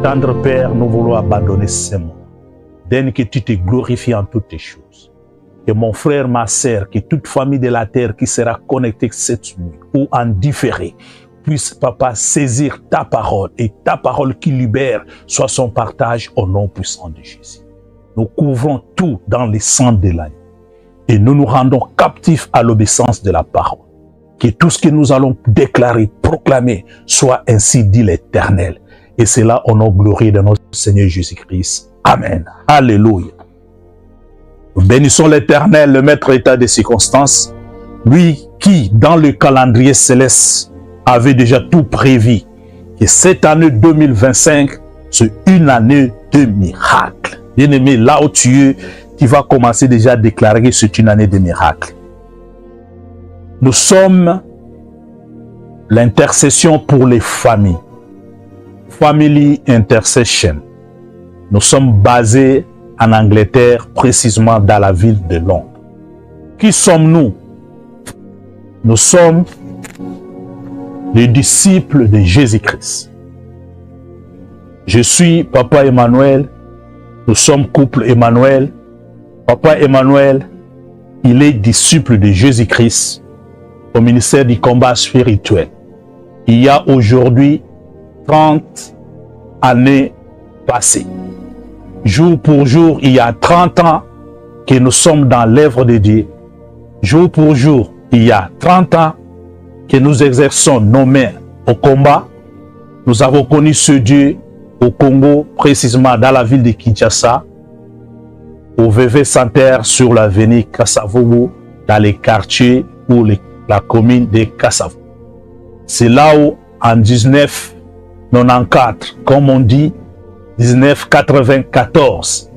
Tendre Père, nous voulons abandonner ces mots. Donne que tu te glorifies en toutes tes choses. Que mon frère, ma sœur, que toute famille de la terre qui sera connectée cette nuit ou en différé, puisse, Papa, saisir ta parole et ta parole qui libère soit son partage au nom puissant de Jésus. Nous couvrons tout dans le sang de l'agneau et nous nous rendons captifs à l'obéissance de la parole. Que tout ce que nous allons déclarer, proclamer, soit ainsi dit l'Éternel. Et c'est là au nom glorieux de notre Seigneur Jésus-Christ. Amen. Alléluia. Nous bénissons l'Éternel, le maître état des circonstances, lui qui, dans le calendrier céleste, avait déjà tout prévu. Que cette année 2025, c'est une année de miracles. Bien-aimé, là où tu es, tu vas commencer déjà à déclarer que c'est une année de miracles. Nous sommes l'intercession pour les familles. Family Intercession. Nous sommes basés en Angleterre, précisément dans la ville de Londres. Qui sommes-nous? Nous sommes les disciples de Jésus-Christ. Je suis Papa Emmanuel. Nous sommes couple Emmanuel. Papa Emmanuel, il est disciple de Jésus-Christ au ministère du combat spirituel. Il y a aujourd'hui 30 années passées. Jour pour jour, il y a 30 ans que nous sommes dans l'œuvre de Dieu. Jour pour jour, il y a 30 ans que nous exerçons nos mains au combat. Nous avons connu ce Dieu au Congo, précisément dans la ville de Kinshasa, au VV Center sur l'avenue Kassavogo, dans les quartiers ou la commune de Kassavo. C'est là où, en 1994, comme on dit, 1994,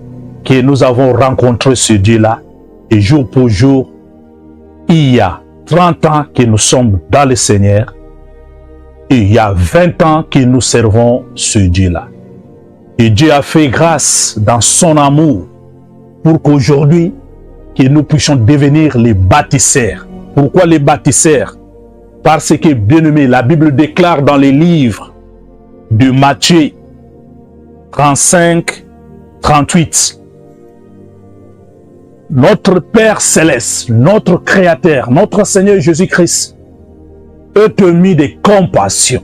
que nous avons rencontré ce Dieu-là. Et jour pour jour, il y a 30 ans que nous sommes dans le Seigneur. Et il y a 20 ans que nous servons ce Dieu-là. Et Dieu a fait grâce dans son amour pour qu'aujourd'hui, que nous puissions devenir les bâtisseurs. Pourquoi les bâtisseurs? Parce que, bien aimé, la Bible déclare dans les livres de Matthieu 35, 38, notre Père Céleste, notre Créateur, notre Seigneur Jésus-Christ, est mis de compassion.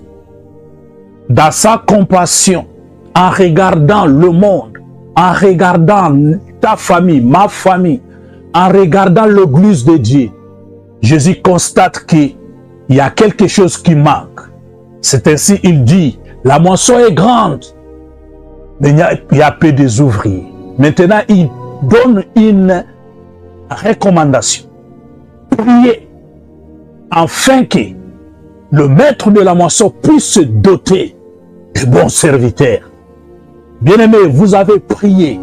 Dans sa compassion, en regardant le monde, en regardant ta famille, ma famille, en regardant l'église de Dieu, Jésus constate qu'il y a quelque chose qui manque. C'est ainsi il dit, la moisson est grande, mais il y a peu des ouvriers. Maintenant, il donne une recommandation. Priez afin que le maître de la moisson puisse se doter de bons serviteurs. Bien-aimés, vous avez prié,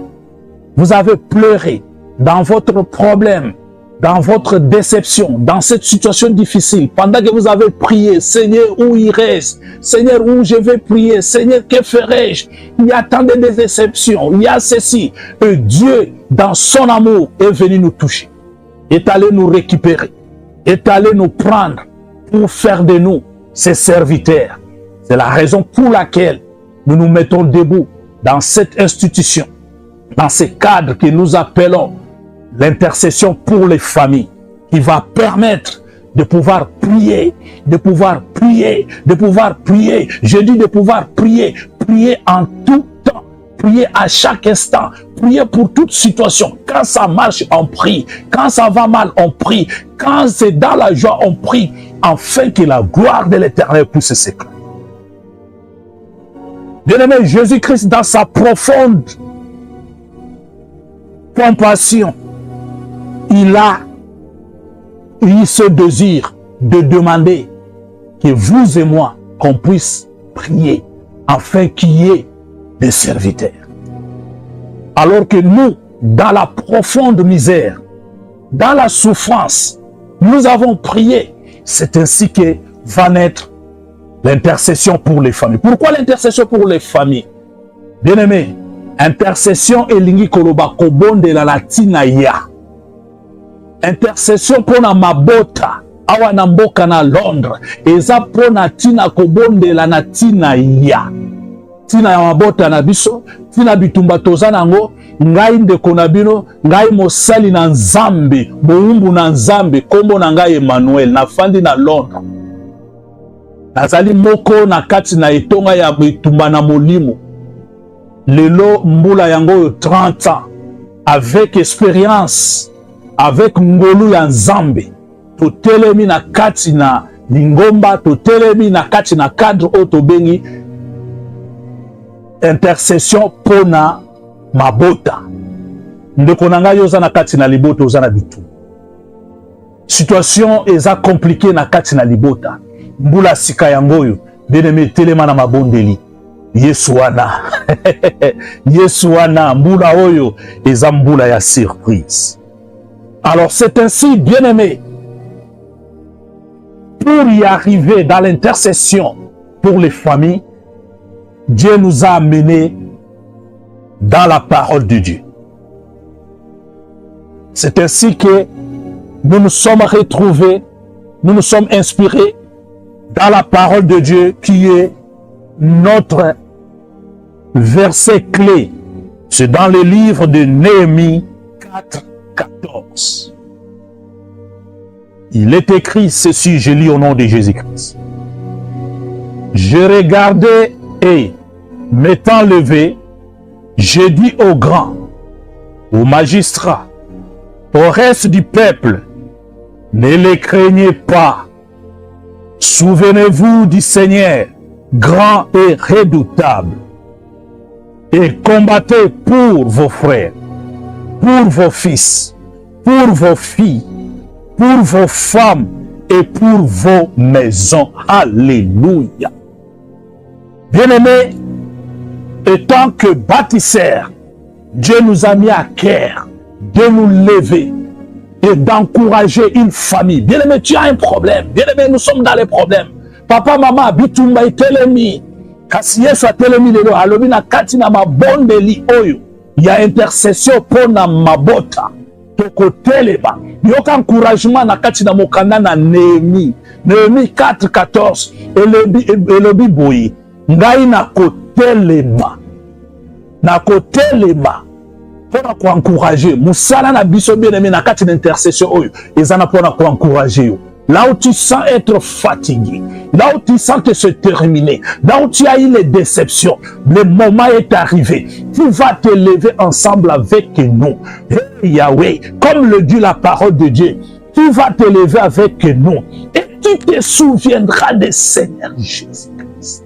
vous avez pleuré dans votre problème, dans votre déception, dans cette situation difficile, pendant que vous avez prié, Seigneur, où irai-je? Seigneur, où je vais prier? Seigneur, que ferai-je? Il y a tant de déceptions, il y a ceci. Et Dieu, dans son amour, est venu nous toucher, est allé nous récupérer, est allé nous prendre pour faire de nous ses serviteurs. C'est la raison pour laquelle nous nous mettons debout dans cette institution, dans ce cadre que nous appelons l'intercession pour les familles, qui va permettre de pouvoir prier, de pouvoir prier, de pouvoir prier. Je dis de pouvoir prier, prier en tout temps, prier à chaque instant, prier pour toute situation. Quand ça marche, on prie. Quand ça va mal, on prie. Quand c'est dans la joie, on prie, afin que la gloire de l'Éternel puisse s'éclairer. Bien-aimé, Jésus-Christ, dans sa profonde compassion, il a eu ce désir de demander que vous et moi, qu'on puisse prier afin qu'il y ait des serviteurs. Alors que nous, dans la profonde misère, dans la souffrance, nous avons prié. C'est ainsi que va naître l'intercession pour les familles. Pourquoi l'intercession pour les familles? Bien-aimé, intercession elingi koloba kobonde la latina ya. Intercession pour na mabota awa na mboka na Londres. Eza pour na tina kobonde la natina ya. Tina ya mabota na biso, tina bitumba toza nango, ngai ndeko na bino, ngai mosali na Nzambe, boumbu na Nzambe, kombo na ngai Emmanuel, na fandi na Londres. Nazali moko na kati na etonga ya bitumba na molimo. Lelo mbula yango 30 ans, avec expérience, avec ngolu ya Nzambe, totelemi na kati na lingomba, totelemi na kati na cadre otobengi intercession pona mabota. Ndeko na ngai oza na kati na libota, oza na bitu. Situation eza compliquée na kati na libota. Mbula sika yangoyo, bien-aimé, telema na mabondeli. Yesu wana. Yesu wana, mbula oyo, eza mbula ya surprise. Alors c'est ainsi, bien-aimé, pour y arriver dans l'intercession pour les familles, Dieu nous a amenés dans la parole de Dieu. C'est ainsi que nous nous sommes retrouvés, nous nous sommes inspirés dans la parole de Dieu qui est notre verset clé. C'est dans le livre de Néhémie 4, 14. Il est écrit ceci, je lis au nom de Jésus-Christ. Je regardais et, m'étant levé, j'ai dit aux grands, aux magistrats, au reste du peuple, ne les craignez pas. Souvenez-vous du Seigneur, grand et redoutable, et combattez pour vos frères, pour vos fils, pour vos filles, pour vos femmes et pour vos maisons. Alléluia. Bien-aimés, étant que bâtisseurs, Dieu nous a mis à cœur de nous lever et d'encourager une famille. Bien-aimé, tu as un problème. Bien-aimé, nous sommes dans les problèmes. Papa, maman, bitumba itelemi. Kasi Yesu atelemi lelo, alobi na kati na mabondeli oyo. Ya intercession pour na mabota. Toko teleba. Yoka encouragement na kati na mokanda na Néhémie. Néhémie 4, 14. Elobi boyi. Ngai na kotelema. Na kotelema. Pour encourager. Moussala na biso bien-aimé na kati d'intercession oyo. Ezana pour encourager yo. Là où tu sens être fatigué, là où tu sens que c'est terminé, là où tu as eu les déceptions, le moment est arrivé. Tu vas te lever ensemble avec nous. Hey, Yahweh, comme le dit la parole de Dieu, tu vas te lever avec nous et tu te souviendras de Seigneur Jésus-Christ.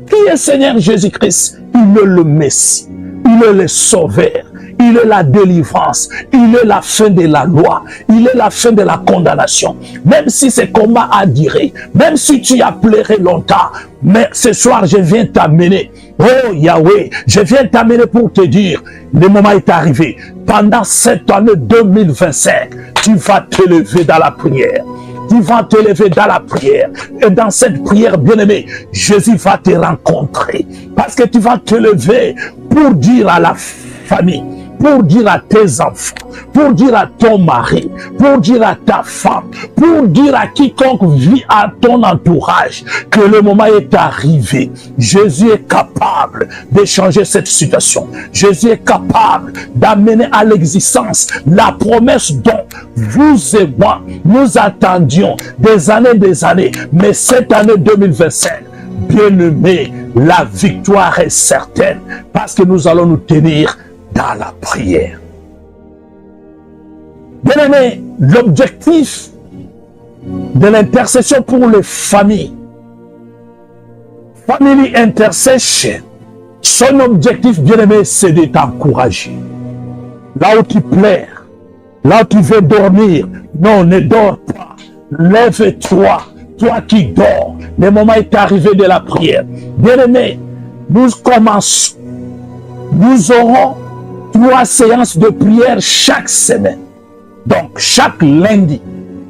Qui est Seigneur Jésus-Christ? Il est le Messie, il est le Sauveur, il est la délivrance, il est la fin de la loi, il est la fin de la condamnation. Même si ce combat a duré, même si tu as pleuré longtemps, mais ce soir je viens t'amener, oh Yahweh, je viens t'amener pour te dire, le moment est arrivé. Pendant cette année 2025, tu vas te lever dans la prière. Tu vas te lever dans la prière. Et dans cette prière, bien-aimé, Jésus va te rencontrer. Parce que tu vas te lever pour dire à la famille, pour dire à tes enfants, pour dire à ton mari, pour dire à ta femme, pour dire à quiconque vit à ton entourage que le moment est arrivé. Jésus est capable de changer cette situation. Jésus est capable d'amener à l'existence la promesse dont vous et moi, nous attendions des années, mais cette année 2025, bien-aimé, la victoire est certaine parce que nous allons nous tenir dans la prière. Bien-aimé, l'objectif de l'intercession pour les familles, Family Intercession, son objectif, bien-aimé, c'est de t'encourager. Là où tu pleures, là où tu veux dormir, non, ne dors pas. Lève-toi, toi qui dors. Le moment est arrivé de la prière. Bien-aimé, nous commençons. Nous aurons 3 séances de prière chaque semaine. Donc, chaque lundi,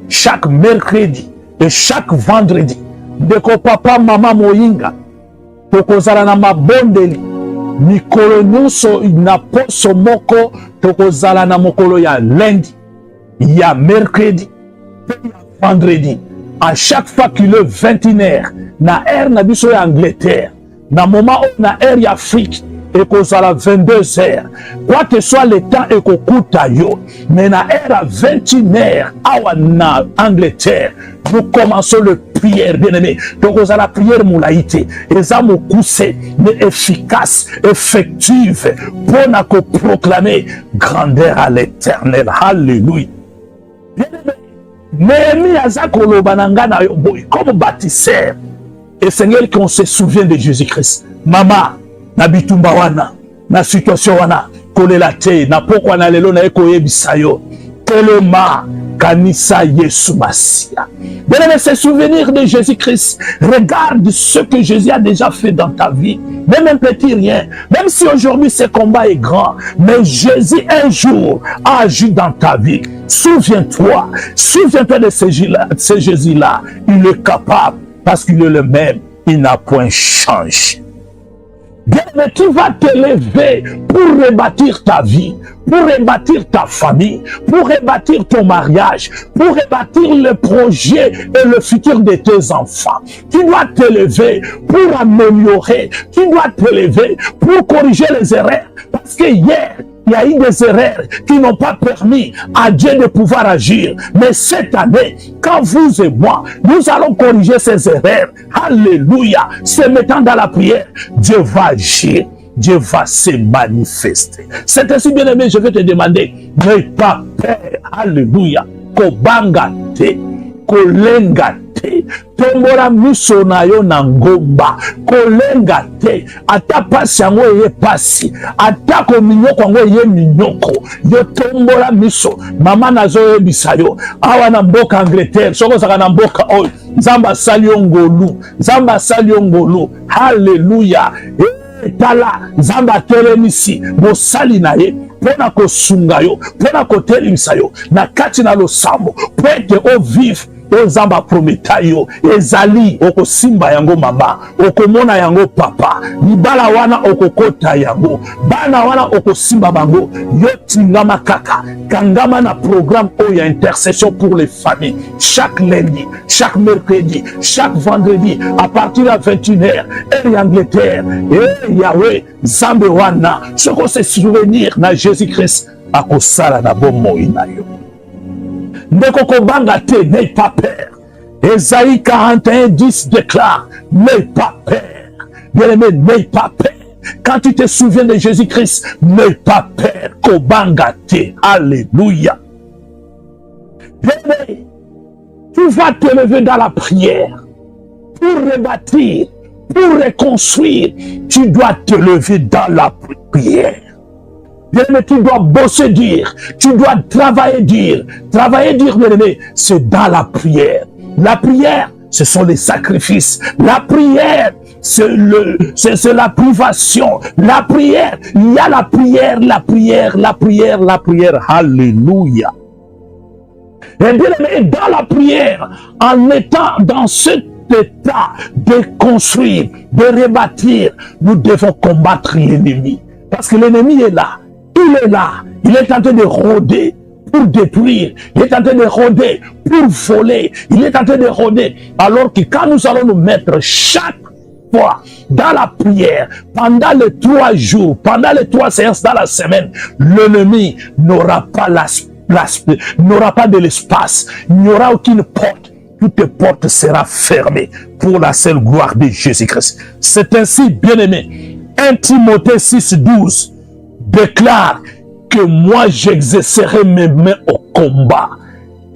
chaque mercredi et chaque vendredi. Ndeko papa mama moyinga, tokozala na mabondeli, mikolo nyonso na poso moko, tokozala na mokolo ya lundi, ya mercredi, ya vendredi. À chaque fois qu'il est 21h, na air na biso ya Angleterre, na moment na air ya Afrique, et qu'on à 22h. Quoi que soit le temps et qu'on coûte à yo, mais na à 21h, à Angleterre, nous commençons le prière, bien-aimé. Donc, on a la prière moulaïté. Et ça m'a poussé, mais efficace, effective, pour proclamer grandeur à l'éternel. Alléluia. Bien-aimé, Néhémie Azakolo Banangana, comme bâtisseur, et Seigneur, qu'on se souvient de Jésus-Christ. Maman, na bitumba wana, na situation wana, kolela te, na pokwa na lelo na eko yebisayo, telema, kanisa Yesu Masia. Bien-aimé, ces souvenirs de Jésus-Christ, regarde ce que Jésus a déjà fait dans ta vie, même un petit rien, même si aujourd'hui ce combat est grand, mais Jésus un jour a agi dans ta vie. Souviens-toi de ce Jésus-là, il est capable, parce qu'il est le même, il n'a point changé. Bien, mais tu vas te lever pour rebâtir ta vie, pour rebâtir ta famille, pour rebâtir ton mariage, pour rebâtir le projet et le futur de tes enfants. Tu dois te lever pour améliorer, tu dois te lever pour corriger les erreurs. Parce que hier, il y a eu des erreurs qui n'ont pas permis à Dieu de pouvoir agir. Mais cette année, quand vous et moi, nous allons corriger ces erreurs. Alléluia. Se mettant dans la prière, Dieu va agir. Dieu va se manifester. C'est ainsi, bien-aimé, je vais te demander, n'aie pas peur. Alléluia. Kobanga te, kolenga te, tombola miso na yo na ngomba, kolenga te, ata pasi yango eye pasi, ata ko minyoko yango eye minyoko, yo tombola miso, mama nazo yebisa yo, awa na mboka Angleterre, soko saka na mboka oyo, Nzamba sali yo ngolu, Nzamba sali yo ngolu, haleluya, tala, Nzamba telemisi, bosali na ye, pona kosunga yo, pona kotelimisa yo, na kati na losambo, po ete o vive, Nzamba prometa yo, ezali oko simba yango mama, oko mona yango papa, libala wana oko kota yango, bana wana oko simba bango, yo tingama kaka, kangama na programme oya intercession pour les familles, chaque lundi, chaque mercredi, chaque vendredi, à partir de 21h, et Angleterre, et Yahweh, Zambe wana, ce qu'on se souvenir na Jésus-Christ, akosala na bomo inayo. Ndeko kobanga te, n'aie pas peur. Ésaïe 41:10 déclare, n'aie pas peur. Bien-aimé, n'aie pas peur. Quand tu te souviens de Jésus-Christ, n'aie pas peur. Kobanga te, alléluia. Bien-aimé, tu vas te lever dans la prière pour rebâtir, pour reconstruire. Tu dois te lever dans la prière. Bien-aimé, tu dois bosser dur. Tu dois travailler dur. Travailler dur, bien-aimé, c'est dans la prière. La prière, ce sont les sacrifices. La prière, c'est la privation. La prière, il y a la prière, la prière, la prière, la prière. Alléluia. Et bien aimé, dans la prière, en étant dans cet état de construire, de rebâtir, nous devons combattre l'ennemi. Parce que l'ennemi est là. Il est là. Il est en train de rôder pour détruire. Il est en train de rôder pour voler. Il est en train de rôder. Alors que quand nous allons nous mettre chaque fois dans la prière, pendant les 3 jours, pendant les 3 séances dans la semaine, l'ennemi n'aura pas n'aura pas de l'espace. Il n'y aura aucune porte. Toute porte sera fermée pour la seule gloire de Jésus-Christ. C'est ainsi, bien-aimé. 1 Timothée 6,12 déclare que moi j'exercerai mes mains au combat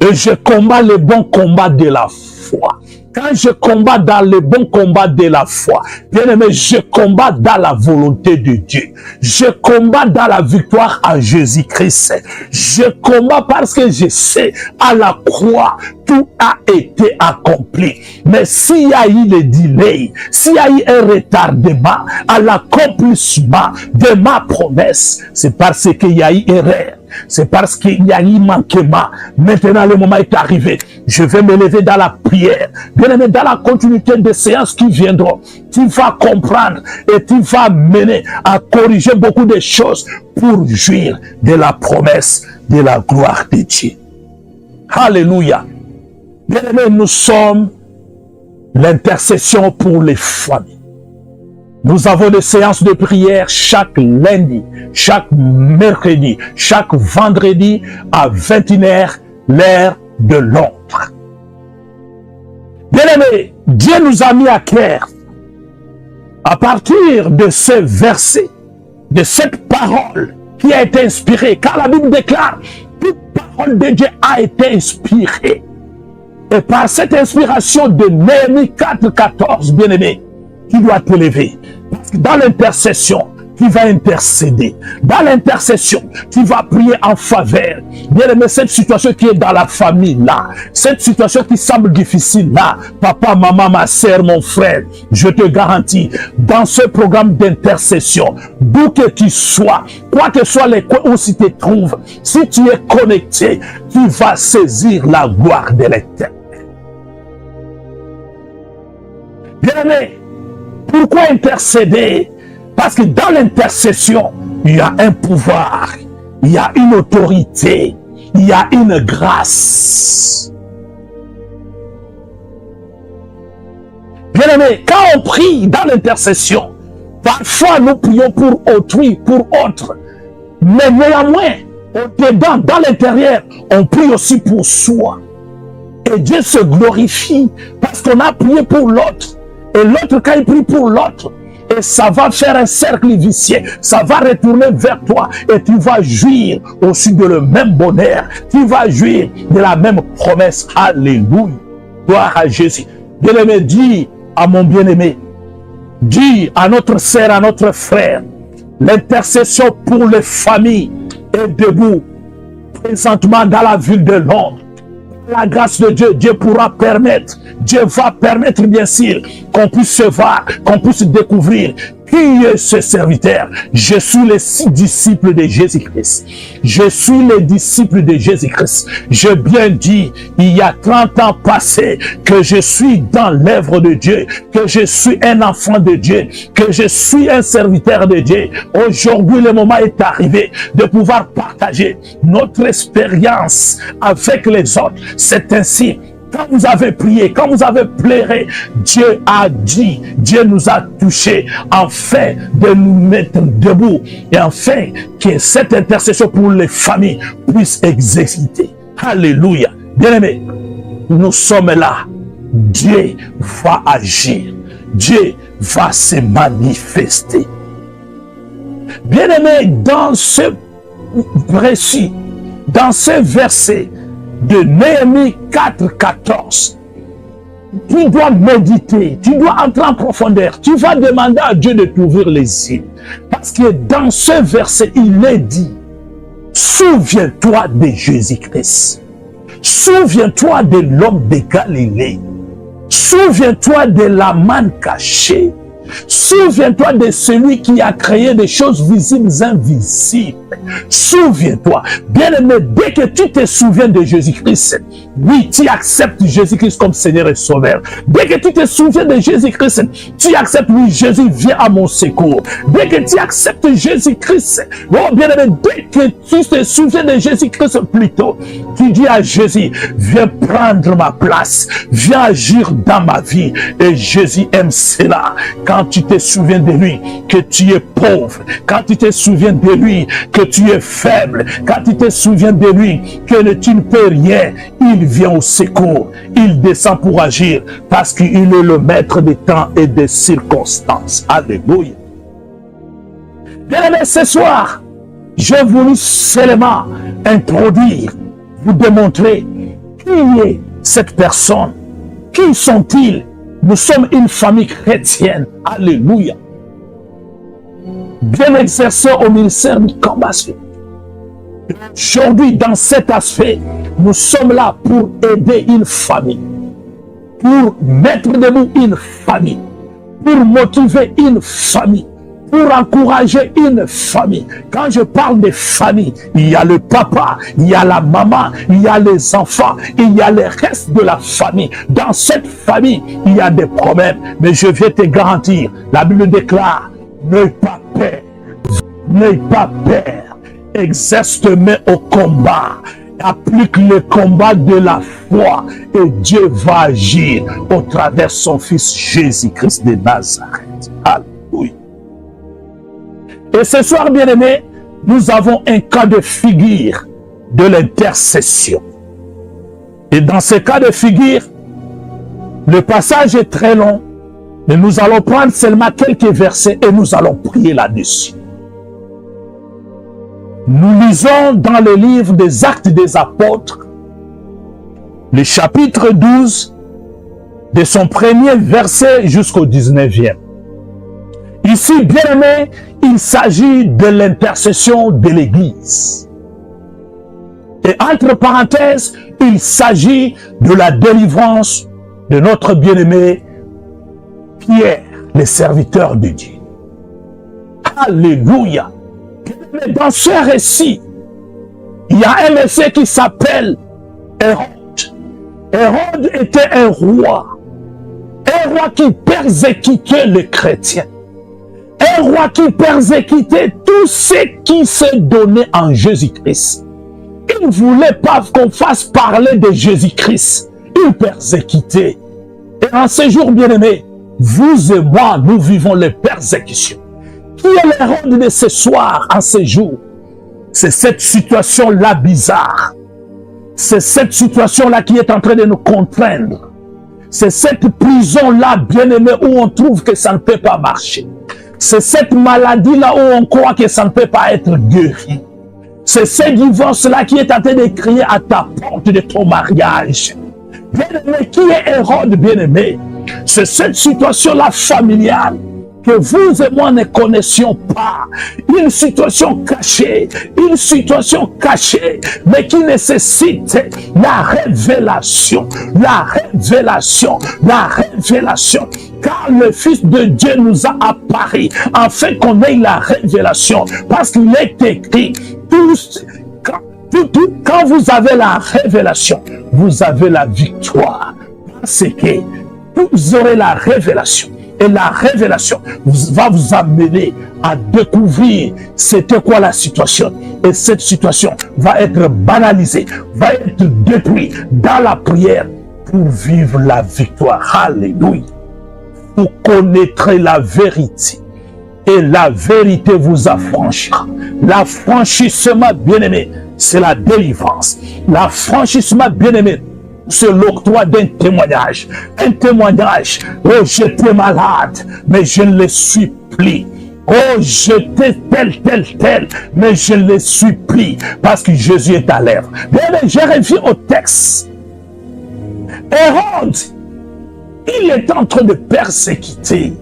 et je combats le bon combat de la foi. Quand je combats dans le bon combat de la foi, bien aimé, je combats dans la volonté de Dieu. Je combats dans la victoire en Jésus-Christ. Je combats parce que je sais à la croix, tout a été accompli. Mais s'il y a eu le delay, s'il y a eu un retardement à l'accomplissement de ma promesse, c'est parce qu'il y a eu erreur. C'est parce qu'il y a eu manquement. Maintenant, le moment est arrivé. Je vais me lever dans la prière. Bien aimé, dans la continuité des séances qui viendront, tu vas comprendre et tu vas mener à corriger beaucoup de choses pour jouir de la promesse de la gloire de Dieu. Alléluia. Bien aimé, nous sommes l'intercession pour les familles. Nous avons des séances de prière chaque lundi, chaque mercredi, chaque vendredi à 21h, l'heure de Londres. Bien-aimés, Dieu nous a mis à cœur, à partir de ce verset, de cette parole qui a été inspirée, car la Bible déclare, toute parole de Dieu a été inspirée. Et par cette inspiration de Néhémie 4,14, bien-aimé, tu dois te lever. Parce que dans l'intercession, tu vas intercéder. Dans l'intercession, tu vas prier en faveur. Bien aimé, cette situation qui est dans la famille là, cette situation qui semble difficile là, papa, maman, ma soeur, mon frère, je te garantis, dans ce programme d'intercession, d'où que tu sois, quoi que soient les coins où tu te trouves, si tu es connecté, tu vas saisir la gloire de l'Éternel. Bien aimé, pourquoi intercéder? Parce que dans l'intercession, il y a un pouvoir, il y a une autorité, il y a une grâce. Bien aimé, quand on prie dans l'intercession, parfois nous prions pour autrui, pour autre. Mais néanmoins, au-dedans, dans l'intérieur, on prie aussi pour soi. Et Dieu se glorifie parce qu'on a prié pour l'autre. Et l'autre, quand il prie pour l'autre, et ça va faire un cercle vicieux, ça va retourner vers toi et tu vas jouir aussi de le même bonheur, tu vas jouir de la même promesse. Alléluia, gloire à Jésus. Bien-aimé, dis à mon bien-aimé, dis à notre sœur, à notre frère, l'intercession pour les familles est debout présentement dans la ville de Londres. La grâce de Dieu, Dieu pourra permettre, Dieu va permettre bien sûr qu'on puisse se voir, qu'on puisse découvrir qui est ce serviteur. Je suis les 6 disciples de Jésus-Christ. Je suis les disciples de Jésus-Christ. Je bien dit, il y a 30 ans passés, que je suis dans l'œuvre de Dieu, que je suis un enfant de Dieu, que je suis un serviteur de Dieu. Aujourd'hui, le moment est arrivé de pouvoir partager notre expérience avec les autres. C'est ainsi. Quand vous avez prié, quand vous avez pleuré, Dieu a dit, Dieu nous a touchés, afin de nous mettre debout et afin que cette intercession pour les familles puisse exercer. Alléluia. Bien-aimés, nous sommes là. Dieu va agir. Dieu va se manifester. Bien-aimés, dans ce récit, dans ce verset, de Néhémie 4,14. Tu dois méditer, tu dois entrer en profondeur. Tu vas demander à Dieu de t'ouvrir les yeux. Parce que dans ce verset, il est dit, souviens-toi de Jésus-Christ. Souviens-toi de l'homme de Galilée. Souviens-toi de la manne cachée. Souviens-toi de celui qui a créé des choses visibles et invisibles. Souviens-toi. Bien-aimé, dès que tu te souviens de Jésus-Christ, oui, tu acceptes Jésus-Christ comme Seigneur et Sauveur. Dès que tu te souviens de Jésus-Christ, tu acceptes, oui, Jésus vient à mon secours. Dès que tu acceptes Jésus-Christ, oh bien-aimé, dès que tu te souviens de Jésus-Christ plutôt, tu dis à Jésus, viens prendre ma place, viens agir dans ma vie. Et Jésus aime cela. Quand tu te souviens de lui, que tu es pauvre, quand tu te souviens de lui, que tu es faible, quand tu te souviens de lui, que tu ne peux rien, il vient au secours, il descend pour agir, parce qu'il est le maître des temps et des circonstances. Alléluia. Bien-aimés, ce soir, j'ai voulu seulement introduire, vous démontrer qui est cette personne, qui sont-ils. Nous sommes une famille chrétienne. Alléluia. Bien exercé au ministère du combat. Aujourd'hui, dans cet aspect, nous sommes là pour aider une famille, pour mettre debout une famille, pour motiver une famille, pour encourager une famille. Quand je parle de famille, il y a le papa, il y a la maman, il y a les enfants, il y a le reste de la famille. Dans cette famille, il y a des problèmes. Mais je viens te garantir, la Bible déclare, n'aie pas peur, n'aie pas peur. Exerce tes mains au combat. Applique le combat de la foi et Dieu va agir au travers de son fils Jésus-Christ de Nazareth. Alléluia. Et ce soir, bien-aimés, nous avons un cas de figure de l'intercession. Et dans ce cas de figure, le passage est très long, mais nous allons prendre seulement quelques versets et nous allons prier là-dessus. Nous lisons dans le livre des Actes des Apôtres, le chapitre 12, de son premier verset jusqu'au 19e. Ici, bien-aimé, il s'agit de l'intercession de l'Église. Et entre parenthèses, il s'agit de la délivrance de notre bien-aimé Pierre, le serviteur de Dieu. Alléluia. Mais dans ce récit, il y a un monsieur qui s'appelle Hérode. Hérode était un roi qui persécutait les chrétiens. Un roi qui persécutait tous ceux qui se donnaient en Jésus-Christ. Il ne voulait pas qu'on fasse parler de Jésus-Christ. Il persécutait. Et en ce jour, bien-aimés, vous et moi, nous vivons les persécutions. Qui est l'Hérode de ce soir, en ce jour? C'est cette situation-là bizarre. C'est cette situation-là qui est en train de nous contraindre. C'est cette prison-là, bien-aimé, où on trouve que ça ne peut pas marcher. C'est cette maladie-là où on croit que ça ne peut pas être guéri. C'est ce divorce-là qui est en train de crier à ta porte de ton mariage. Bien-aimé, qui est Hérode, bien-aimé? C'est cette situation-là familiale que vous et moi ne connaissions pas. Une situation cachée, mais qui nécessite la révélation, car le Fils de Dieu nous a apparu afin qu'on ait la révélation, parce qu'il est écrit, quand vous avez la révélation, vous avez la victoire, parce que vous aurez la révélation. Et la révélation va vous amener à découvrir c'était quoi la situation. Et cette situation va être banalisée, va être détruite dans la prière pour vivre la victoire. Alléluia. Vous connaîtrez la vérité et la vérité vous affranchira. L'affranchissement, bien-aimé, c'est la délivrance. L'affranchissement, bien-aimé, c'est l'octroi d'un témoignage. Un témoignage. Oh, j'étais malade, mais je ne le suis plus. Oh, j'étais tel, mais je ne le suis plus. Parce que Jésus est à l'œuvre. Bien, je reviens au texte. Hérode Il est en train de persécuter.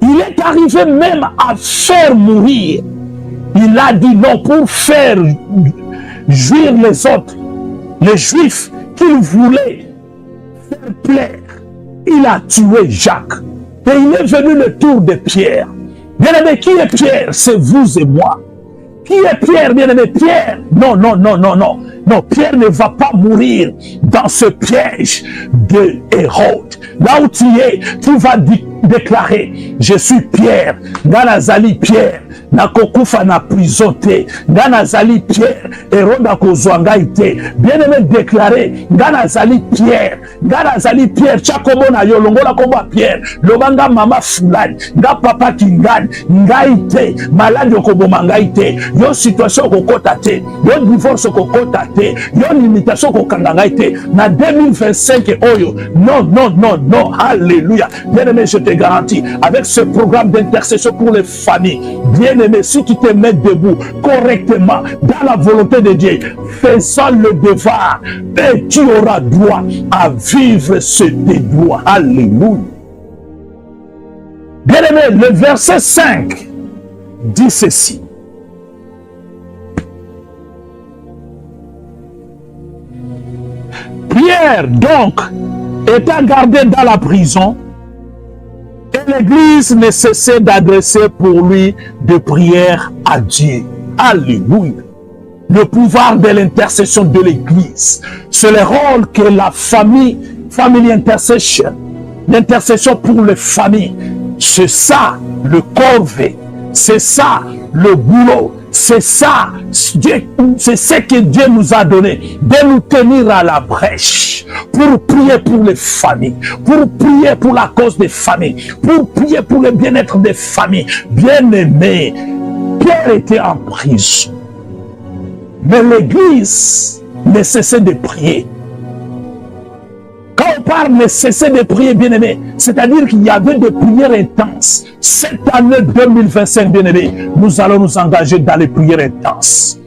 Il est arrivé même à faire mourir. Il a dit non pour faire jouir les autres, les Juifs qu'il voulait faire plaire. Il a tué Jacques. Et il est venu le tour de Pierre. Bien-aimé, qui est Pierre? C'est vous et moi. Qui est Pierre, bien-aimé? Pierre, non. Non, Pierre ne va pas mourir dans ce piège de Hérode. Là où tu es, tu vas déclarer, je suis Pierre, Ganazali Pierre, nakokufa na prison te, Ganazali Pierre, Hérode akozwanga ite. Bien-aimé, déclarer, Ganazali Pierre, chakomo na yo, longola komba Pierre, lobanga mama fulani, nga papa kingani, nga ite, malade okoboma nga ite, yo situation kokota te, yo divorce kokota te, yo limitation kokanga nga ite, na 2025 oyo, non, alléluia. Bien-aimé, je te garantis, avec ce programme d'intercession pour les familles, bien-aimé, si tu te mets debout correctement dans la volonté de Dieu, faisant le devoir, et tu auras droit à vivre ce devoir. Alléluia. Bien-aimé, le verset 5 dit ceci. Pierre, donc, étant gardé dans la prison, et l'Église ne cessait d'adresser pour lui des prières à Dieu. Alléluia. Le pouvoir de l'intercession de l'Église, c'est le rôle que la family intercession, l'intercession pour les familles, c'est ça le corvée, c'est ça le boulot, c'est ça, c'est ce que Dieu nous a donné, de nous tenir à la brèche, pour prier pour les familles, pour prier pour la cause des familles, pour prier pour le bien-être des familles. Bien-aimé, Pierre était en prison, mais l'Église ne cessait de prier. Quand on parle de cesser de prier, bien-aimé, c'est-à-dire qu'il y avait des prières intenses. Cette année 2025, bien-aimé, nous allons nous engager dans les prières intenses.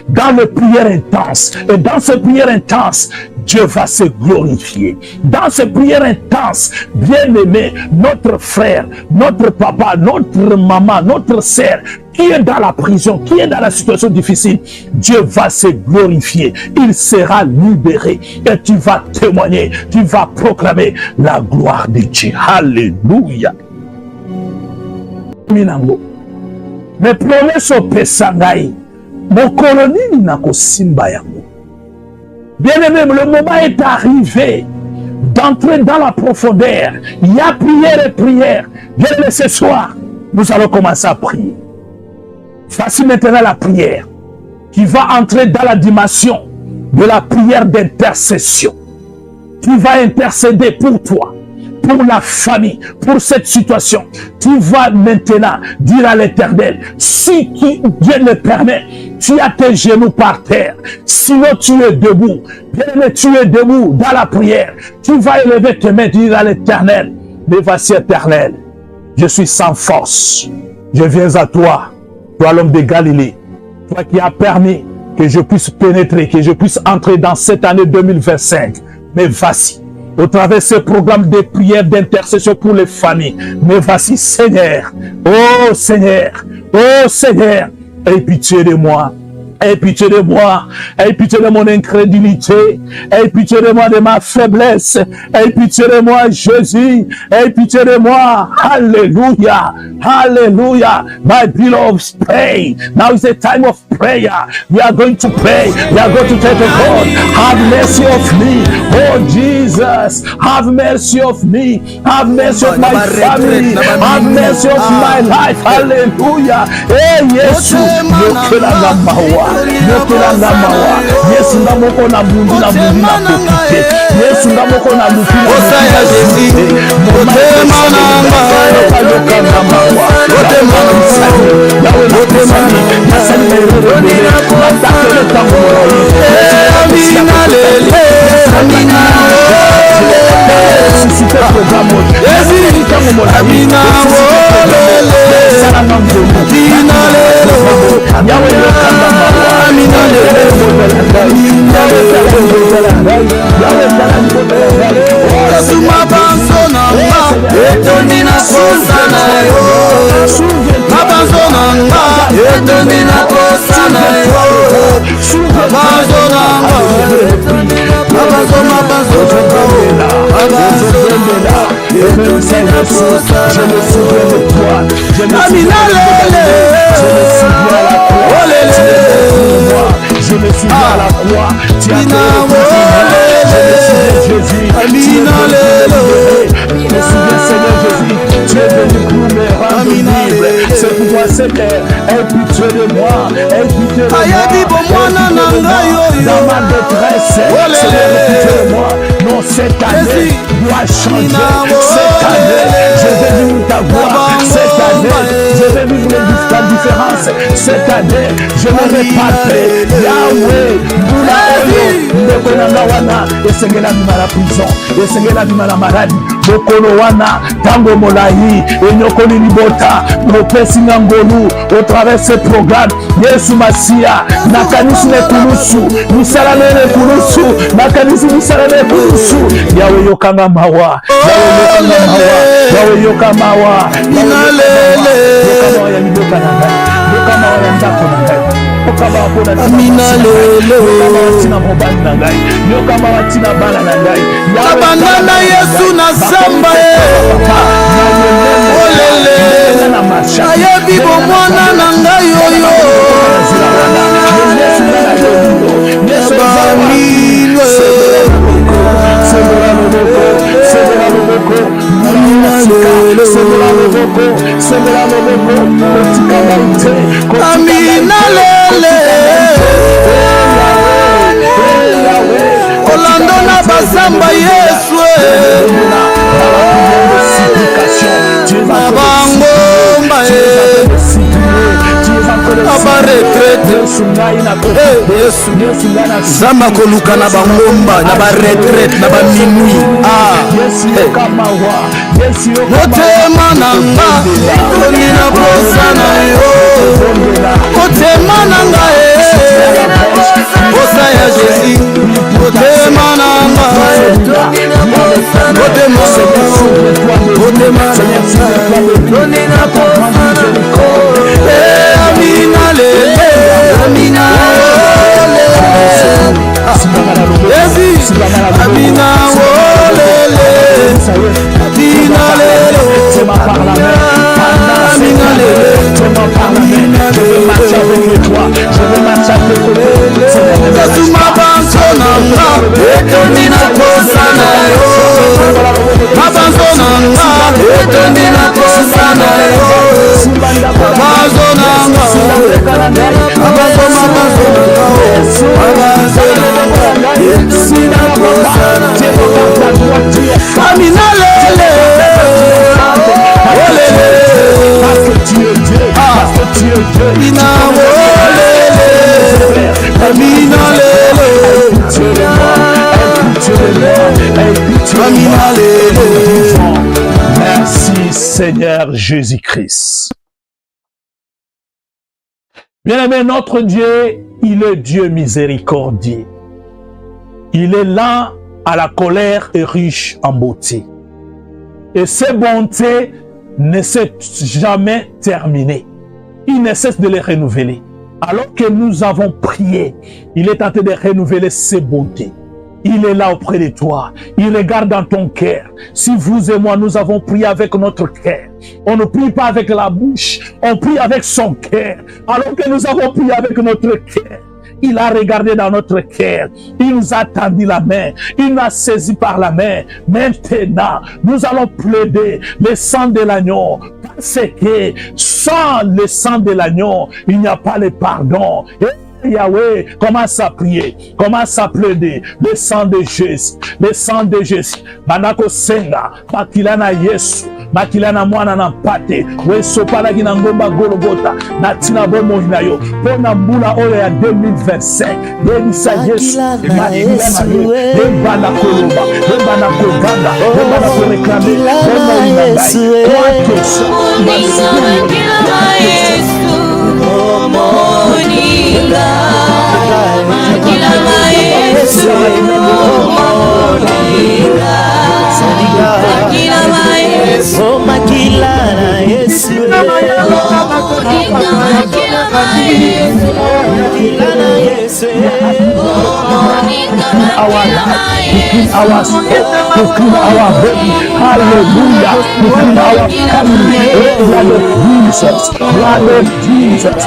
Dans les prières intenses. Et dans ces prières intenses, Dieu va se glorifier. Dans ces prières intenses, bien-aimé, notre frère, notre papa, notre maman, notre sœur, qui est dans la prison, qui est dans la situation difficile, Dieu va se glorifier. Il sera libéré. Et tu vas témoigner, tu vas proclamer la gloire de Dieu. Alléluia. Mais promesse au Pesangaï, mon colonie n'a qu'au Simbayango. Bien-aimé, le moment est arrivé d'entrer dans la profondeur. Il y a prière et prière. Bien-aimé, ce soir, nous allons commencer à prier. Voici maintenant la prière qui va entrer dans la dimension de la prière d'intercession. Tu vas intercéder pour toi, pour la famille, pour cette situation. Tu vas maintenant dire à l'Éternel, si Dieu le permet, tu as tes genoux par terre, sinon tu es debout. Bien-aimé, tu es debout dans la prière. Tu vas élever tes mains, dire à l'Éternel, mais voici Éternel, je suis sans force. Je viens à toi, toi l'homme de Galilée, toi qui as permis que je puisse pénétrer, que je puisse entrer dans cette année 2025. Mais voici, au travers de ce programme de prière d'intercession pour les familles, mais voici Seigneur, oh Seigneur, aie pitié de moi. Aie pitié de moi, aie pitié de mon incrédulité, aie pitié de moi de ma faiblesse, aie pitié de moi Jésus, aie pitié de moi, alléluia, alléluia, my beloved, pray, now is the time of prayer, we are going to pray, we are going to tell the God, have mercy of me, oh Jesus, have mercy of me, have mercy of my family, have mercy of my life, hallelujah, hey Yesu, yokela na mawa, yokela na mawa, Yesu ndamoko na bundi na kokite, Yesu ndamoko na lukina osaya Jésus, motema nanga, yoka na mawa, motema nsani, yawe motema nasani erobele, natakele tango amina lele, amina susciter programme, Jésus tango mola, amina lele, amina lele, yawe yoka na mawa, amina lele, yawe yawe yawe posa na yo mabanzo nanga etondi na posa na yo mabanzo nanga mabanzo mabanzo etondi na posa na yo amina lele je me souviens à la croix, tu as fait Jésus, Amina je me souviens Seigneur Jésus, tu es venu pour me rendre libre, c'est pourquoi Seigneur, aie pitié de moi, aie pitié de moi, dans ma détresse, Seigneur, aie pitié de moi, non cette année doit changer, cette année je vais vivre ta voix, cette année je vais vivre la différence, cette année je ne vais pas perdre. Yahweh, Boula Oyo, Ndekonanga wana, esengela bima la prison, esengela bima la maladie, Bokolo wana, Tango Molahi, Enyokoni Libota, Mopesi Ngangolu, au travers ce programme, Yesu Masia, Nakanisi Nekulusu, Misalane Nekulusu, Nakanisi Misalane Nekulusu, Yahweh Yokanga Mawa, Yahweh Yokanga Mawa, Amina lelo abandana Yesu na samba olele ayebi bomwana na ngai oyo Amina lele Olando na basamba Yesu abangomba abaretraite zamba koluka na bangomba na baretraite na baminui motema nanga etoni na posa na yo motema nanga posa ya Jésus motema nanga motema etoni na posa na yo Amina lele Amina Yesu Amina olele Amina lele Amina lele Amina lele je vais marcher avec toi Yesu mabanzo nanga etondi na posa na yo mabanzo nanga etondi na posa na yo mabanzo nanga mabanzo etondi na posa na yo Amina lele olele parce que tu es Dieu Amina olele Amina lele Amina lele. Merci Seigneur Jésus-Christ. Bien-aimé, notre Dieu, il est Dieu miséricordieux. Il est lent à la colère et riche en beauté. Et ses bontés ne cessent jamais terminées. Il ne cesse de les renouveler. Alors que nous avons prié, il est en train de renouveler ses bontés. Il est là auprès de toi. Il regarde dans ton cœur. Si vous et moi, nous avons prié avec notre cœur. On ne prie pas avec la bouche. On prie avec son cœur. Alors que nous avons prié avec notre cœur. Il a regardé dans notre cœur. Il nous a tendu la main. Il nous a saisi par la main. Maintenant, nous allons plaider le sang de l'agneau. Parce que sans le sang de l'agneau, il n'y a pas le pardon. Yahweh, commence à prier, commence à plaider le sang de Jésus, le sang de Jésus. Banako senga, makilana Yesu, makilana mwana na mpate, weso pala kina ngomba Golgotha, na tina bomo hinayo, pona mbula oyo ya 2025, yebisa Yesu, makilana yo, yembana koloba, yembana kovanda, yembana koreklame, bomo hinayo, kwa kesho, Makila life, to clean our spirit, to clean our body. Hallelujah. To clean our family. Blood of Jesus. Blood of Jesus.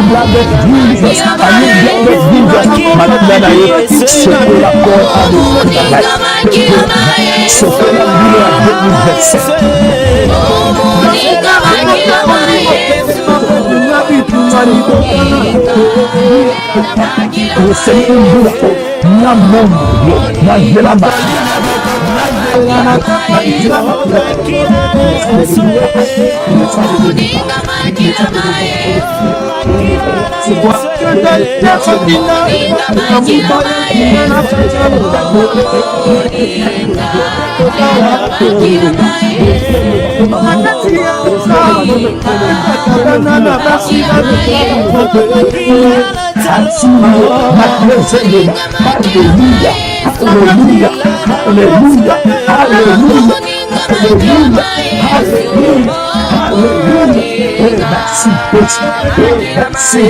Blood of Jesus. Blood of Jesus. Maintenant, c'est pour la corps à c'est pour la vie à 2027. Hallelujah, hallelujah, hallelujah, hallelujah, hallelujah, hallelujah. Merci, merci,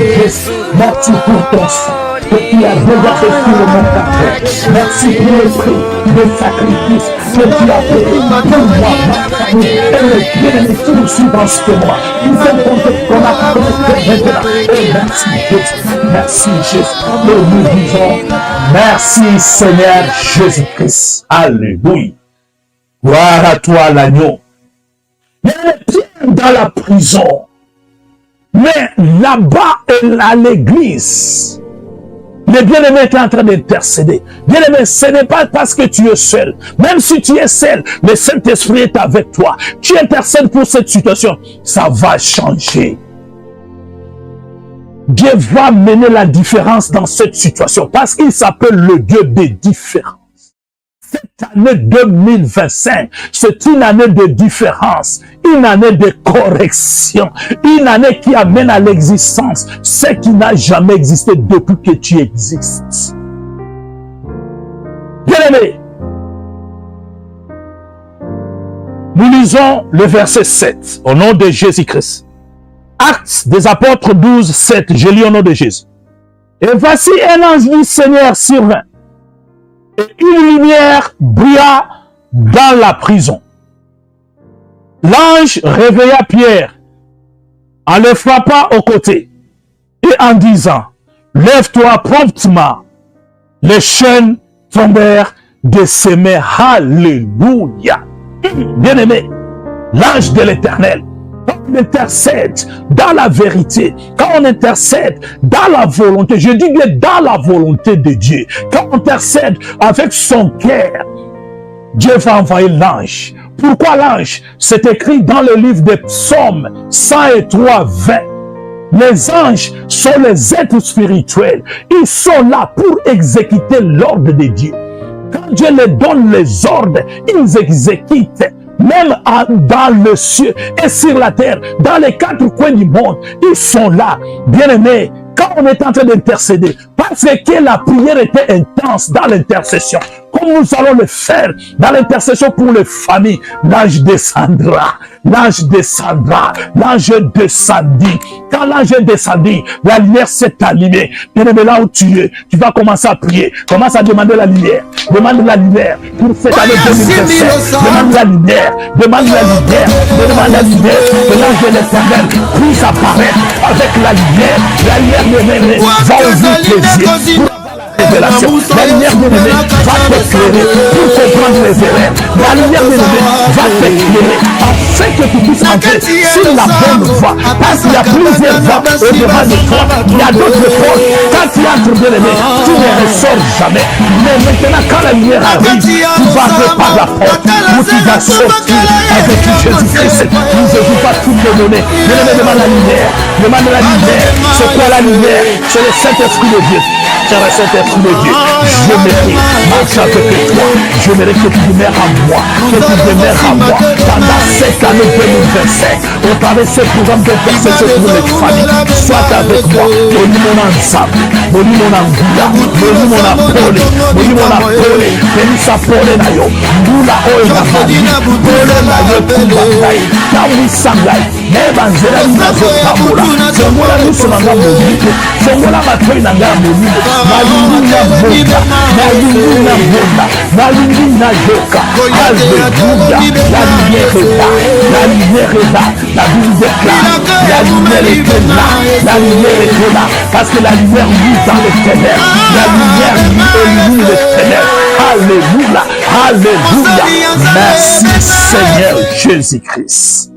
merci pour ton sang qui a déjà fait sur le monde. Merci pour le prix de sacrifice que tu as fait pour moi, ma famille, et le bien-aimé qui nous suit dans ce mois. Nous sommes contents qu'on a fait maintenant. Merci, Jésus. Merci, Jésus. Nous disons merci, Seigneur Jésus-Christ. Alléluia. Gloire à toi, l'agneau. Mais Pierre dans la prison. Mais là-bas, à l'église, le bien-aimé est en train d'intercéder. Bien-aimé, ce n'est pas parce que tu es seul. Même si tu es seul, le Saint-Esprit est avec toi. Tu intercèdes pour cette situation. Ça va changer. Dieu va mener la différence dans cette situation parce qu'il s'appelle le Dieu des différences. Cette année 2025, c'est une année de différence, une année de correction, une année qui amène à l'existence ce qui n'a jamais existé depuis que tu existes. Bien-aimé, nous lisons le verset 7 au nom de Jésus-Christ. Actes des apôtres 12, 7, je lis au nom de Jésus. Et voici un ange du Seigneur survint. Et une lumière brilla dans la prison. L'ange réveilla Pierre en le frappant au côté et en disant, lève-toi promptement. Les chaînes tombèrent de ses mains. Alléluia. Bien-aimé, l'ange de l'Éternel, quand on intercède dans la vérité, quand on intercède dans la volonté, je dis bien dans la volonté de Dieu, quand on intercède avec son cœur, Dieu va envoyer l'ange. Pourquoi l'ange? C'est écrit dans le livre des psaumes 103, 20. Les anges sont les êtres spirituels. Ils sont là pour exécuter l'ordre de Dieu. Quand Dieu leur donne les ordres, ils exécutent. Même dans le ciel et sur la terre, dans les quatre coins du monde, ils sont là. Bien-aimés, quand on est en train d'intercéder, parce que la prière était intense dans l'intercession, comme nous allons le faire dans l'intercession pour les familles, l'ange descendra, l'ange descendra, l'ange descendit. Quand l'ange descendit, la lumière s'est allumée. Bien-aimé, là où tu es, tu vas commencer à prier, commence à demander la lumière, demande la lumière pour cette année 2027, demande la lumière, demande la lumière, demande la lumière, que l'ange de l'Éternel puisse apparaître avec la lumière bien-aimé, va ouvrir tes yeux. Révélation. La lumière bien-aimée va t'éclairer pour comprendre les erreurs. La lumière bien-aimée va t'éclairer afin que tu puisses entrer sur la bonne voie. Parce qu'il y a plusieurs voies au-devant de toi. Il y a d'autres portes. Quand tu entres bien-aimé, tu ne ressors jamais. Mais maintenant, quand la lumière arrive, tu vas aller par la porte où tu vas sortir avec Jésus-Christ. Nous ne pouvons pas tout te donner. Bien-aimé, demande la lumière. Demande la lumière. C'est quoi la lumière? C'est le Saint-Esprit de Dieu. C'est le Saint-Esprit de Dieu. Je mérite, marche avec toi. Je mérite que tu demeures à moi. Que tu demeures à moi. Pendant cette année 2025, au travers de ce programme d'intercession pour les familles, sois avec moi. Bénis mon ensemble. Bénis mon angoula. Bénis mon apôle. Bénis mon apôle. penisa pole na yo mbula oyo na bali pole na yo kumba ngai tamwisa ngai nayeba nzela nini nazotambola fongola miso na ngai molimo fongola matoi na ngai molimo nalingi nabonda nalingi nabonda nalingi nayoka alléluia la lumière est là la lumière est là la Bible déclare la lumière était là la lumière était là parce que la lumière vit dans les ténèbres la lumière élimine les ténèbres alléluia alléluia merci Seigneur Jésus-Christ.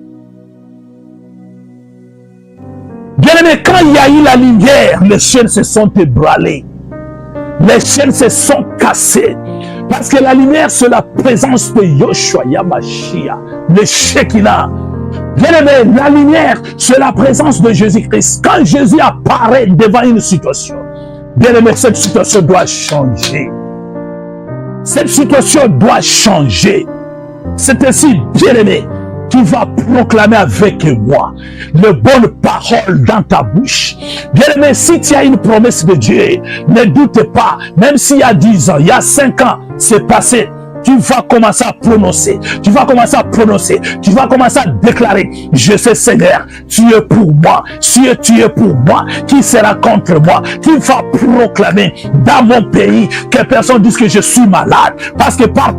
Bien-aimé, quand il y a eu la lumière, les chaînes se sont ébranlées. Les chaînes se sont cassées. Parce que la lumière, c'est la présence de Yoshua Yamashia, le Shekinah. Bien-aimé, la lumière, c'est la présence de Jésus-Christ. Quand Jésus apparaît devant une situation, bien-aimé, cette situation doit changer. Cette situation doit changer. C'est ainsi, bien-aimé, tu vas proclamer avec moi les bonnes paroles dans ta bouche. Bien-aimé, si tu as une promesse de Dieu, ne doute pas, même s'il y a 10 ans, il y a 5 ans, c'est passé, tu vas commencer à prononcer, tu vas commencer à prononcer, tu vas commencer à déclarer, je sais Seigneur, tu es pour moi, si tu es pour moi, qui sera contre moi, qui va proclamer dans mon pays, que personne dise que je suis malade, parce que par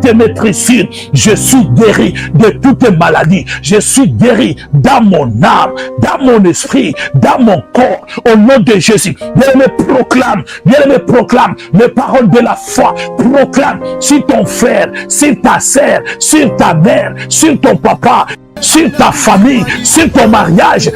tes maîtrisures, je suis guéri de toutes les maladies, je suis guéri dans mon âme, dans mon esprit, dans mon corps, au nom de Jésus. Bien-aimé, proclame les paroles de la foi, proclame sur ton frère, sur ta sœur, sur ta mère, sur ton papa, sur ta famille, sur ton mariage.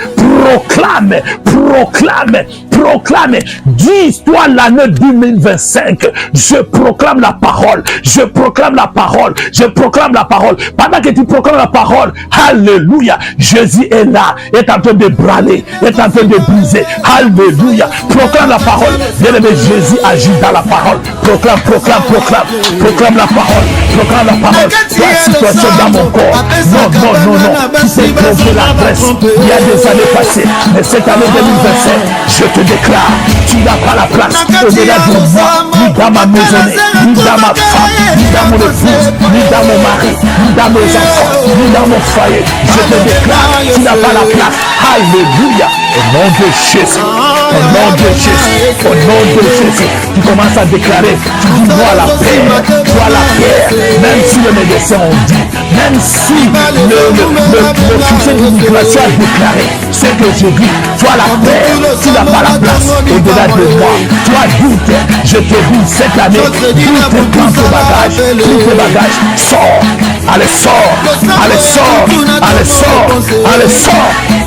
Proclame, dis-toi l'année 2025, je proclame la parole, je proclame la parole, je proclame la parole. Pendant que tu proclames la parole, alléluia, Jésus est là, est en train de braler, est en train de briser, alléluia, proclame la parole. Bien-aimé, Jésus agit dans la parole, proclame la parole, proclame la parole. La situation dans mon corps, non, tu sais trouver l'adresse, il y a des années passées, mais cette année 2025, je te déclare, tu n'as pas la place au-delà de moi, ni dans ma maisonnée, ni dans ma femme, ni dans mon épouse, ni dans mon mari, ni dans mes enfants, ni dans mon foyer. Je te déclare, tu n'as pas la place. Alléluia. Au nom de Jésus, au nom de Jésus, au nom de Jésus, tu commences à déclarer, tu dis moi la paix, même si les médecins ont dit, même si le sujet d'immigration a déclaré, ce que je dis, toi la paix, tu n'as pas la place au-delà de moi. Toi doute, je te dis cette année, doute prends tes bagages, sors, allez sors,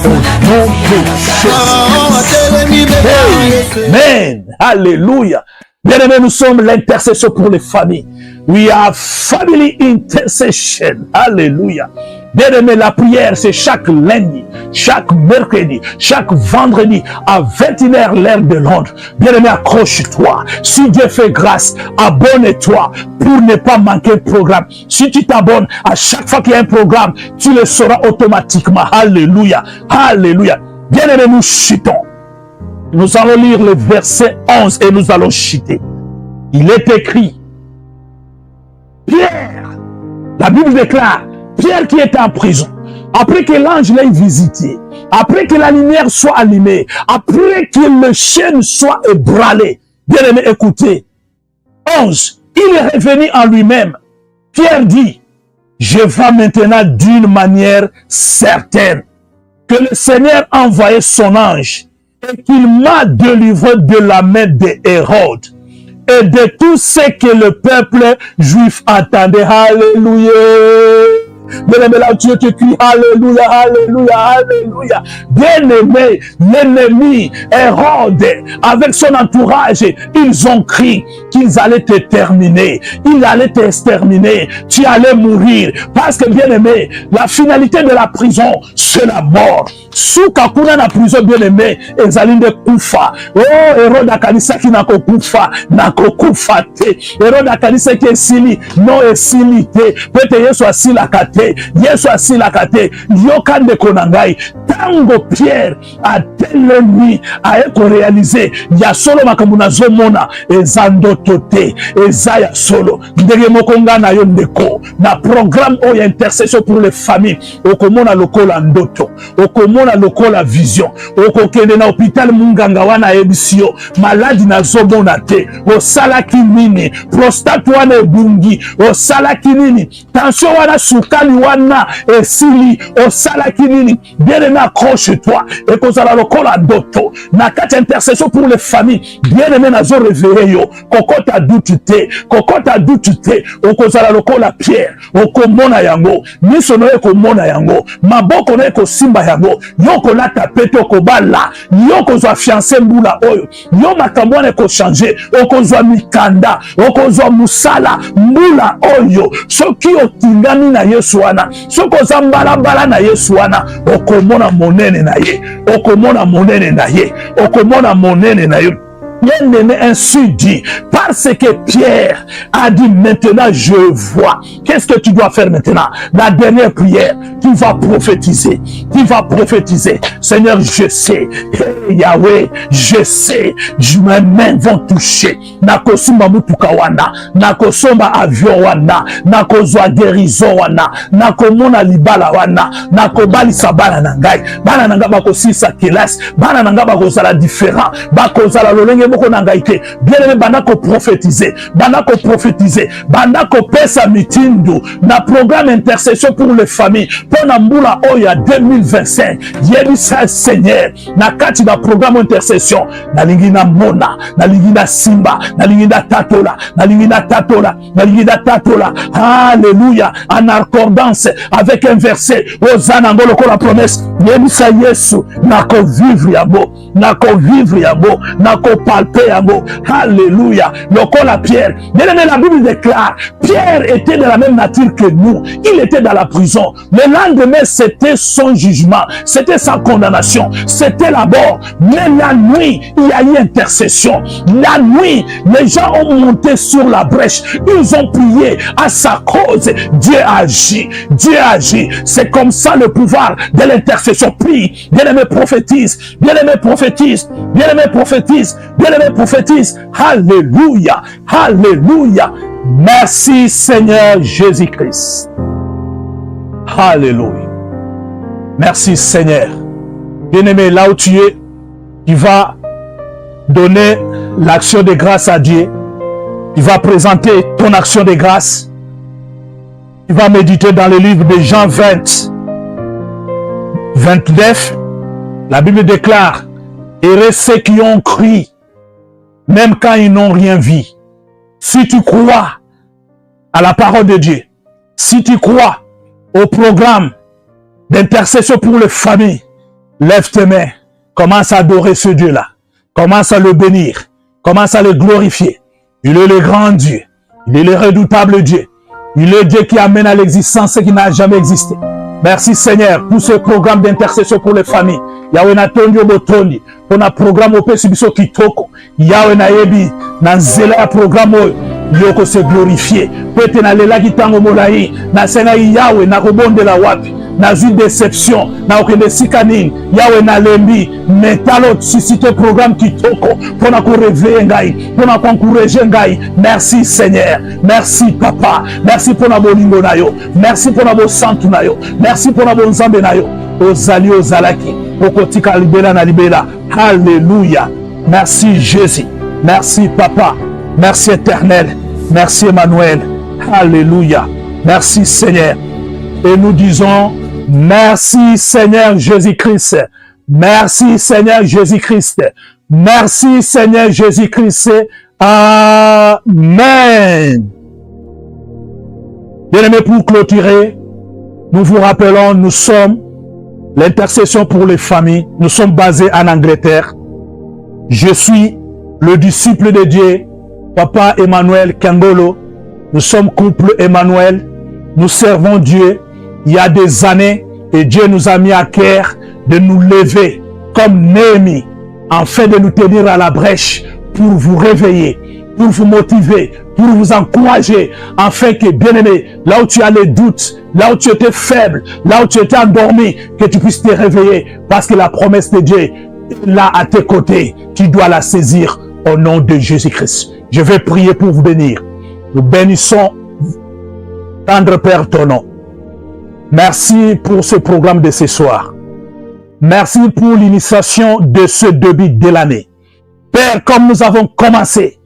au nom de Jésus. Amen. Alléluia. Bien-aimés, nous sommes l'intercession pour les familles. We are family intercession. Alléluia. Bien-aimé, la prière, c'est chaque lundi, chaque mercredi, chaque vendredi à 21h l'heure de Londres. Bien-aimé, accroche-toi. Si Dieu fait grâce, abonne-toi pour ne pas manquer le programme. Si tu t'abonnes, à chaque fois qu'il y a un programme, tu le sauras automatiquement. Alléluia. Alléluia. Bien-aimé, nous chutons. Nous allons lire le verset 11 et nous allons chuter. Il est écrit, Pierre, la Bible déclare, Pierre qui était en prison, après que l'ange l'ait visité, après que la lumière soit allumée, après que le chaîne soit ébranlé, bien aimé, écoutez, 11, il est revenu en lui-même. Pierre dit, je vais maintenant d'une manière certaine que le Seigneur a envoyé son ange et qu'il m'a délivré de la main de Hérode et de tout ce que le peuple juif attendait. Alléluia. Bien-aimé, là, Dieu te crie, alléluia, alléluia, alléluia. Bien-aimé, l'ennemi Hérode, avec son entourage, ils ont crié qu'ils allaient te terminer. Ils allaient t'exterminer. Tu allais mourir. Parce que, bien-aimé, la finalité de la prison, c'est la mort. Sous kakuna na prison, bien-aimé, ezalinde kufa. Oh, Hérode akanisa ki nako kufa, nako kufa te. Hérode akanisa ki esili, non esili te. Pete Yesu asila kate. te, Yesu asilaka te, yoka ndeko na ngai, tango Pierre atelemi aye ko réaliser ya solo makambo nazomona eza ndoto te, eza ya solo. Ndenge moko nga na yo ndeko na programme oyo intercession pour les familles, okomona lokola ndoto, okomona lokola vision, okokende na hôpital munganga wana ebisio maladi nazomona te, osalaki nini, prostate wana ebungi, osalaki nini, tension wana sukali wana esili, osalaki nini, bien-aimé accroche-toi, et kozala lokola ndoto, na kati intercession pour les familles, bien-aimé nazo réveiller yo, kokota doute te, kokota doute te, okozala lokola Pierre, okomona yango, miso no ekomona yango, maboko no ekosimba yango, yo kolata pete okobala, yo kozwa fiancé mbula oyo, yo makambo wana ekochange, okozwa mikanda, okozwa musala mbula oyo, soki otingami na Yesu wana, soki oza mbalambala na Yesu wana, okomona monene na ye, okomona monene na ye, okomona monene na ye. Bien-aimé, ainsi dit, parce que Pierre a dit maintenant je vois. Qu'est-ce que tu dois faire maintenant? La dernière prière, tu vas prophétiser. Tu vas prophétiser. Seigneur, je sais. Hey, Yahweh, je sais. Mes mains vont toucher. Nakosumba mutuka wana. Nakosomba avion wana. Nakozwa guérison wana. Nakomona libala wana. Nakobali sabana nangai. Bana nanga bakosisa kelas. Bana nanga bakozala différent. Bakozala lolenge moko nangai te. Bien-aimé, bana ko prophétiser. Bana ko prophétiser. Bana ko pesa mitindu. Na programme intercession pour les familles. Pour na mbula oya 2025. Yebisa Seigneur. Na kati na programme intercession. Na lingi na mona. Na lingi na simba. Na lingi na tatola. Na lingi na tatola. Na lingi na tatola. Alléluia. En accordance avec un verset. Osana ngolo ko la promesse. Yebisa Yesu. Na ko vivre yabo. Na ko vivre yabo. Na ko palper yabo. Alléluia. Lokola Pierre. Bien-aimé, la Bible déclare, Pierre était de la même nature que nous. Il était dans la prison. Le lendemain, c'était son jugement. C'était sa condamnation. C'était la mort. Mais la nuit, il y a eu intercession. La nuit, les gens ont monté sur la brèche. Ils ont prié à sa cause. Dieu agit. Dieu agit. C'est comme ça le pouvoir de l'intercession. Prie. Bien-aimé, prophétise. Bien-aimé, prophétise. Bien-aimé, prophétise. Bien-aimé, prophétise. Alléluia. Alléluia. Merci Seigneur Jésus-Christ. Alléluia. Merci Seigneur. Bien-aimé, là où tu es, tu vas donner l'action de grâce à Dieu. Tu vas présenter ton action de grâce. Tu vas méditer dans le livre de Jean 20, 29. La Bible déclare, heureux ceux qui ont cru, même quand ils n'ont rien vu. Si tu crois à la parole de Dieu, si tu crois au programme d'intercession pour les familles, lève tes mains, commence à adorer ce Dieu-là, commence à le bénir, commence à le glorifier. Il est le grand Dieu, il est le redoutable Dieu, il est Dieu qui amène à l'existence ce qui n'a jamais existé. Merci Seigneur pour ce programme d'intercession pour les familles. Yahweh na tondi obotondi pour na programme opesi biso kitoko. Yahweh na yebi na nzela ya programme oyo yoko se glorifier. Pete na lela kitango molai na sena Yahweh na kobondela wapi na zui déception na okende sika nini Yahweh na lembi metalo susciter programme kitoko pour na ko réveiller ngai pour na ko encourager ngai. Merci Seigneur, merci Papa, merci pour na bolingo na yo, merci pour na bo santu na yo, merci pour na bo nzambe na yo. Ozali ozalaki okotika libela na libela. Alléluia. Merci Jésus, merci Papa, merci Éternel, merci Emmanuel. Alléluia. Merci Seigneur. Et nous disons merci Seigneur Jésus-Christ. Merci Seigneur Jésus-Christ. Merci Seigneur Jésus-Christ. Amen. Bien-aimés, pour clôturer, nous vous rappelons, nous sommes l'intercession pour les familles. Nous sommes basés en Angleterre. Je suis le disciple de Dieu, Papa Emmanuel Kangolo. Nous sommes couple Emmanuel. Nous servons Dieu il y a des années et Dieu nous a mis à cœur de nous lever comme Néhémie afin de nous tenir à la brèche pour vous réveiller, pour vous motiver, pour vous encourager, afin que, bien-aimé, là où tu as les doutes, là où tu étais faible, là où tu étais endormi, que tu puisses te réveiller, parce que la promesse de Dieu, là à tes côtés, tu dois la saisir au nom de Jésus-Christ. Je vais prier pour vous bénir. Nous bénissons, tendre Père, ton nom. Merci pour ce programme de ce soir. Merci pour l'initiation de ce début de l'année. Père, comme nous avons commencé,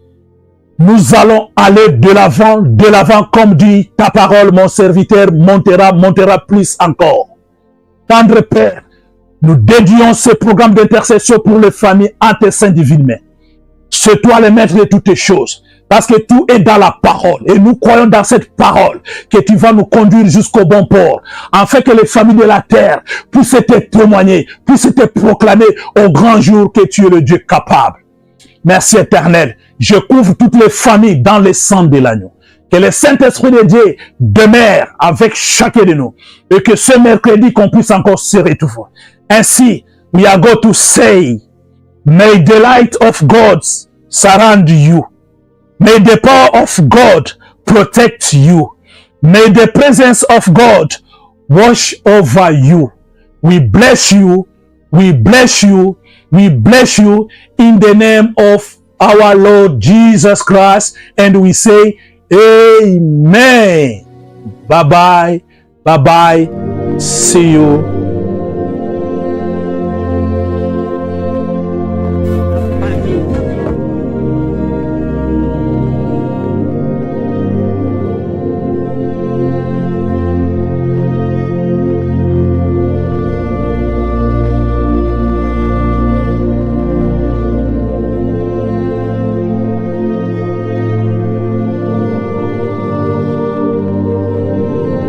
nous allons aller de l'avant, comme dit ta parole, mon serviteur montera plus encore. Tendre Père, nous dédions ce programme d'intercession pour les familles en tes saints divines mains. C'est toi le maître de toutes choses, parce que tout est dans la parole, et nous croyons dans cette parole que tu vas nous conduire jusqu'au bon port, afin que les familles de la terre puissent te témoigner, puissent te proclamer au grand jour que tu es le Dieu capable. Merci éternel. Je couvre toutes les familles dans le sang de l'agneau. Que le Saint-Esprit de Dieu demeure avec chacun de nous. Et que ce mercredi, qu'on puisse encore se retrouver. Ainsi, we are going to say, may the light of God surround you. May the power of God protect you. May the presence of God wash over you. We bless you. We bless you. We bless you in the name of our Lord Jesus Christ. And we say, Amen. Bye-bye. Bye-bye. See you